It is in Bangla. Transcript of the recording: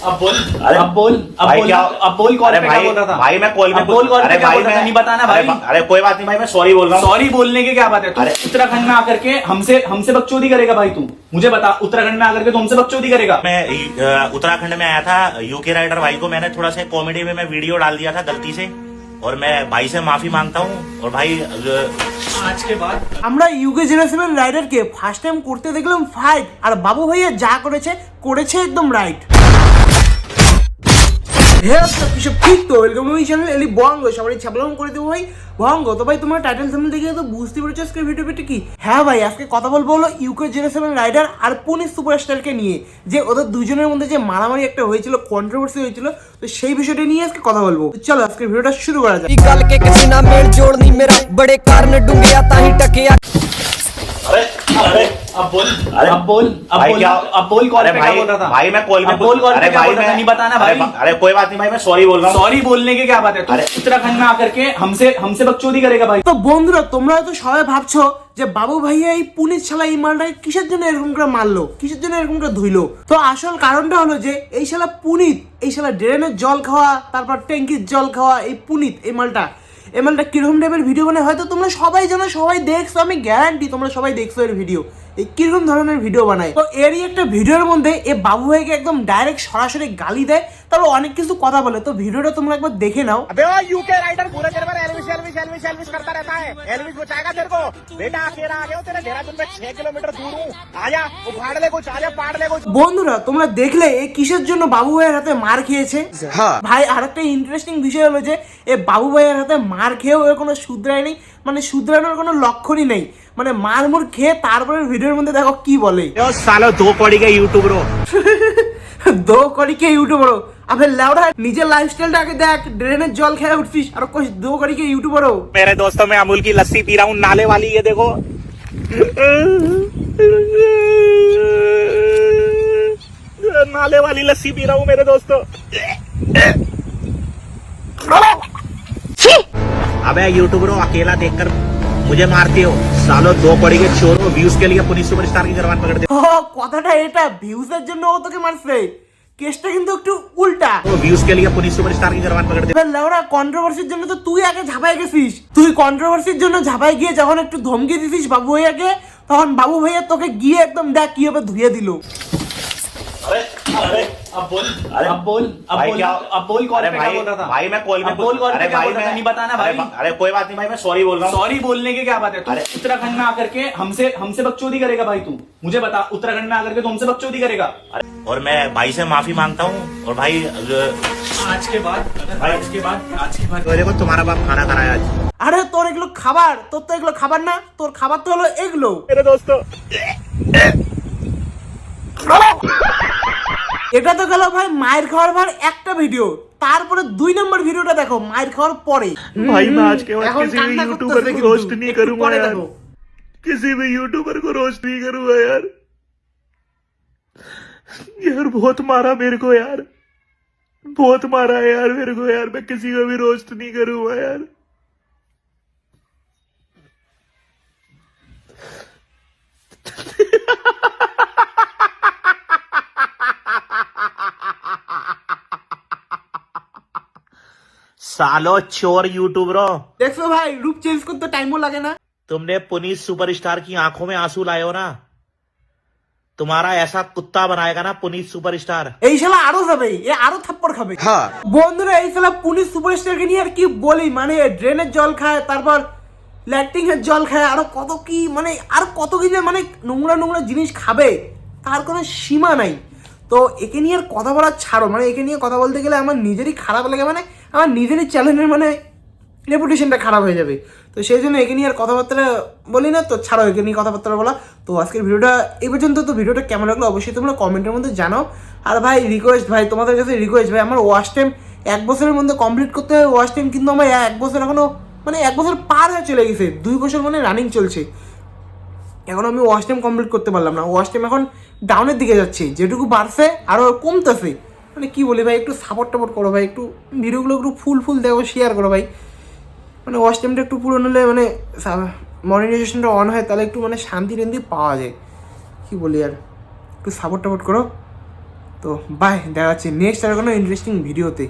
अब बोल। अरे अब बोल। अब भाई बोल। क्या? अब बोल कॉल अरे पे क्या बोल रहा था? भाई मैं कॉल में अब बोल कॉल पे अरे क्या भाई बोल रहा था? मैं नहीं बताना भाई। अरे कोई बात नहीं भाई, मैं सॉरी बोल रहा हूँ। सॉरी बोलने की क्या बात है? तू अरे उत्तराखंड में आकर के हमसे हमसे बकचोदी करेगा भाई? तू मुझे बता, उत्तराखंड में आकर के तू हमसे बकचोदी करेगा? मैं उत्तराखंड में आया था, यूके राइडर भाई को मैंने थोड़ा सा कॉमेडी में मैं वीडियो डाल दिया था गलती से, और मैं भाई से माफी मांगता हूँ। और भाई आज के बाद আমরা ইউকে 07 রাইডারকে ফার্স্ট টাইম করতে দেখলাম ফাইট, আর বাবু ভাইয়া যা করেছে করেছে একদম রাইট। হে সব ঠিক তো, ওয়েলকাম টু মাই চ্যানেল এলি বঙ্গ, সবাই ছাপলাম করে দেবো ভাই বঙ্গ। তো ভাই তোমরা টাইটেল থাম্বনেল দেখে তো বুঝতে পেরেছো আজকে ভিডিওটা কি। হ্যাঁ ভাই, আজকে কথা বলবো হলো ইউকে 07 রাইডার আর পুনিশ সুপারস্টারকে নিয়ে, যে ওদের দুজনের মধ্যে যে মারামারি একটা হয়েছিল, কন্ট্রোভার্সি হয়েছিল, তো সেই বিষয়টা নিয়ে আজকে কথা বলবো। তো চলো আজকে ভিডিওটা শুরু করা যাক। गल के किसी ना मेल जोड़ नहीं मेरा, बड़े कारण डूंगे ताही टकिया। अरे अरे अब बोल। अरे अब बोल। अब भाई बोल। क्या? अब बोल कॉल अरे पे क्या बोल रहा था? भाई मैं कॉल में अब बोल कॉल पे अरे क्या भाई बोल रहा था? नहीं बताना अरे भाई। अरे कोई बात नहीं भाई, मैं सॉरी बोल रहा हूँ। सॉरी बोलने की क्या बात है? तू अरे उत्तराखंड में आकर के हमसे हमसे बकचोदी करेगा भाई? তো বন্ধুরা তোমরা তো সবাই ভাবছো যে বাবু ভাইয়া এই পুনিশ শালা এই মালটাকে কিসের জন্য এরকম করে মারলো, কিসের জন্য এরকম করে ধুইলো। তো আসল কারণটা হলো যে এই শালা পুনিত, এই শালা ড্রেনের জল খাওয়া, তারপর ট্যাঙ্কির জল খাওয়া, এই পুনিত এই মালটা কিরকম টাইপের ভিডিও বানায় হয়তো তোমরা সবাই জানো, সবাই দেখছো, আমি গ্যারান্টি তোমরা সবাই দেখছো এর ভিডিও, এই কিরকম ধরনের ভিডিও বানায়। তো এরই একটা ভিডিওর মধ্যে এ বাবু ভাইকে একদম ডাইরেক্ট সরাসরি গালি দেয়, তারপর অনেক কিছু কথা বলে। তো ভিডিওটা তোমরা একবার দেখে নাও। अबे ओ यूके राइडर पूरे दिन भर एल्विस एल्विस एल्विस एल्विस करता रहता है। एल्विस बचाएगा तेरे को बेटा, अकेला आ गया हो, तेरे देहरादून में 6 किलोमीटर दूर हूँ, आजा उखाड़ ले कुछ, आजा पाड़ ले कुछ। বন্ধুরা তোমরা দেখলে এই কিসের জন্য বাবু ভাইয়ের হাতে মার খেয়েছে। ভাই আরেকটা ইন্টারেস্টিং বিষয় হলো যে এ বাবু ভাইয়ের হাতে মার খেয়েও এর কোনো শুধরাই নেই, মানে শুধরানোর কোনো লক্ষণই নেই, মানে মার মুর খেয়ে তারপরে ভিডিওর মধ্যে দেখো কি বলে। सालो 2 कौड़ी के यूट्यूबरों। দো করি কে ইউটিউবারও, আবে লেওড়া নিজের লাইফস্টাইলটা আগে দেখ, ড্রেনের জল খেয়ে উঠছিস আর কোচ দো করি কে ইউটিউবারও। मेरे दोस्तों, मैं अमूल की लस्सी पी रहा हूँ, नाले वाली, ये देखो नाले वाली लस्सी पी रहा हूँ मेरे दोस्तों। अबे यूट्यूबरों, अकेला देखकर मुझे मारते हो सालो, 2 कौड़ी के चोरों। व्यूज के लिए पुलिस सुपरस्टार की जवान पकड़ दे। ও কথাটা এটা ভিউজের জন্য ও তোকে মারছে, কেসটা কিন্তু একটু উল্টা। व्यूज के लिए पुलिस सुपरस्टार की जवान पकड़ दे। এবার লেওড়া কন্ট্রোভার্সির জন্য তো তুই আগে ঝাঁপাই গেছিস, তুই কন্ট্রোভার্সির জন্য ঝাঁপাই গিয়ে যখন একটু ধমকি দিছিস বাবু ভাইয়াকে, তখন বাবু ভাইয়া তোকে গিয়ে একদম দেখ কিভাবে ধুয়ে দিল। अरे अरे अब बोल। अरे अब बोल। अब भाई बोल। क्या? अब बोल कॉल अरे पे क्या बोल रहा था? भाई मैं कॉल में अब बोल कॉल पे अरे क्या भाई बोल रहा था? मैं नहीं बताना भाई। अरे कोई बात नहीं भाई, मैं सॉरी बोल रहा हूँ। सॉरी बोलने की क्या बात है? तू अरे उत्तराखंड में आकर के हमसे हमसे बकचोदी करेगा भाई? तू मुझे बता, उत्तराखंड में आकर के तू हमसे बकचोदी करेगा? और मैं भाई से माफी मांगता हूँ। और भाई आज के बाद देखो तुम्हारा बाप खाना खाना है आज। আরে তোর এগুলো খাবার, তোর তো এগুলো খাবার না, তোর খাবার তো হলো এগুলো। मेरे दोस्तों, এটা তো গেল ভাই মায়ের খাওয়ার ভার একটা ভিডিও, তারপরে 2 নম্বর ভিডিওটা দেখো মায়ের খাওয়ার পরে। भाई मैं आज के बाद এখন किसी भी কান্না यूट्यूबर করতেছে को কিন্তু, रोस्ट नहीं একটু करूंगा পরে यार, দেখো। किसी भी यूट्यूबर को रोस्ट नहीं करूंगा यार। यार बहुत मारा मेरे को यार, बहुत मारा है यार मेरे को यार, मैं किसी को भी रोस्ट नहीं करूंगा यार। सालो चोर यूट्यूबरों, দেখছো ভাই রূপ চেঞ্জ করতে টাইমও লাগে না। तुमने पुनीत सुपरस्टार की आंखों में आंसू लाए हो ना, तुम्हारा ऐसा कुत्ता बनाएगा ना पुनीत सुपरस्टार। এই শালা আরো যাবে, এ আরো থাপ্পড় খাবে। বন্ধুরা এই শালা পুলিশ সুপারস্টারকে নিয়ে আর কি বলি, মানে ড্রেনের জল খায়, তারপর ল্যাট্রিন এর জল খায়, আরো কত কি, মানে আর কত কি যে মানে নোংরা নোংরা জিনিস খাবে, তার কোনো সীমা নাই। তো একে নিয়ে আর কথা বলা ছাড়ো, মানে একে নিয়ে কথা বলতে গেলে আমার নিজেরই খারাপ লাগে, মানে আমার নিজেরই চ্যানেলের মানে রেপুটেশনটা খারাপ হয়ে যাবে। তো সেই জন্য একে নিয়ে আর কথাবার্তা বলি না, তো ছাড়ো একে নিয়ে কথাবার্তা বলা। তো আজকের ভিডিওটা এই পর্যন্ত। তো ভিডিওটা কেমন লাগলো অবশ্যই তোমরা কমেন্টের মধ্যে জানাও। আর ভাই রিকোয়েস্ট, ভাই তোমাদের কাছে রিকোয়েস্ট, ভাই আমার ওয়াচ টাইম 1 বছরের মধ্যে কমপ্লিট করতে হবে। ওয়াচ টাইম কিন্তু আমার 1 বছর এখনো, মানে 1 বছর পার হয়ে চলে গেছে, 2 বছর মানে রানিং চলছে, এখন আমি ওয়াচ টাইম কমপ্লিট করতে পারলাম না। ওয়াচ টাইম এখন ডাউনের দিকে যাচ্ছে, যেটুকু বাড়ছে আরও কমতেছে। মানে কি বলি ভাই, একটু সাপোর্ট টাপোর্ট করো ভাই, একটু ভিডিওগুলো একটু ফুল দেখো, শেয়ার করো ভাই। মানে ওয়াচ টাইমটা একটু পুরো হলে মানে মনিটাইজেশনটা অন হয়, তাহলে একটু মানে শান্তি টান্তি পাওয়া যায়। কি বলি আর, একটু সাপোর্ট টাপোর্ট করো। তো বাই, দেখা যাচ্ছে নেক্সট আর কোনো ইন্টারেস্টিং ভিডিওতে।